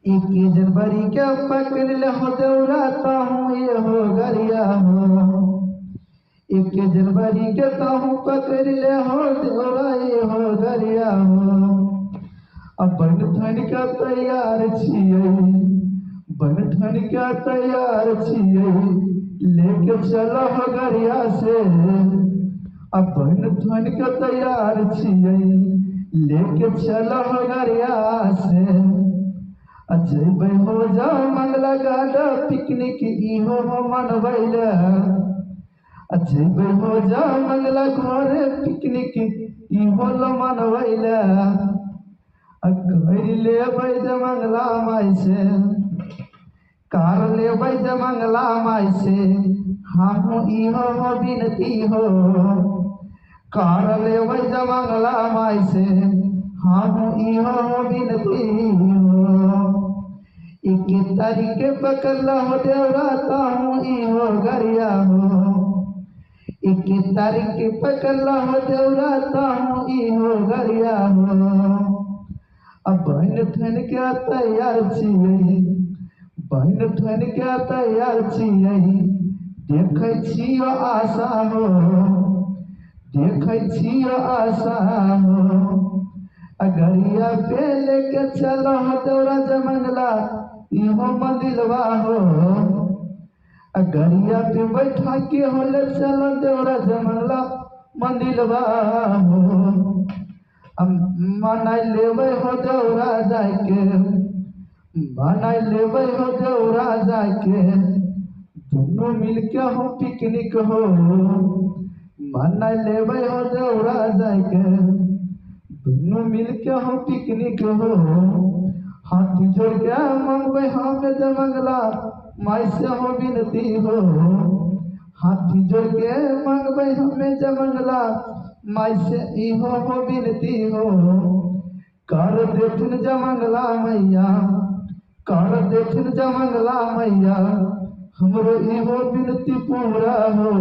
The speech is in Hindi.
एक जनवरी के पकड़ ले हो दौड़ाता हूँ ये हो गरिया हो। एक जनवरी के ताहू पकड़ ले हो दौड़ा ये हो गरिया हो। अब बन ठन का तैयार छियै, बन ठन का तैयार छियै, लेके चलो हो गरिया से। अब बन ठन का तैयार छियै, लेके चलो हो गरिया से। अजय हो जा मंगला गाड़ा पिकनिक इहो हो मनबैले। अजय हो जा मंगला घरे पिकनिक इहो लो मनबैले। कर लेबै जे मंगला माई से, कार लेबै जे मंगला माई से, हमहूँ इहो हो विनती हो। कार लेबै जे मंगला माई से, हमहूँ इहो हो विनती हो। एक तारीख पकड़ हो देवराता हूँ इहो गरिया हो। एक तारीख पकड़ हो देवराता हूँ इहो गरिया हो। अब बहन ठन के तैयार छियै, बहन ठन के तैयार छियै, देखै छियो आशा हो, देखै छियो आशा हो। गरिया पे लेके चलो हो दौड़ा जमंगला इहो मंदिलवा हो। गरिया पे बैठा के हो ले चलो दौड़ा जमंगला मंदिलवा हो। मनाई लेबै हो दौड़ा जाके, मनाई लेबै हो दौड़ा जाके, दोनों मिलके हो पिकनिक हो। मनाई लेबै हो दौड़ा जाके, दोनों मिलके हो पिकनिक हो। हाथ जोड़ के मंगबै हम जमंगला माई से हो विनती हो। हाथ जोड़ के मंगबै हम जमंगला माई से इहो हो विनती हो। कर देथिन जमंगला मैया, कर देथिन जमंगला मैया, हमरो इहो विनती पूरा हो।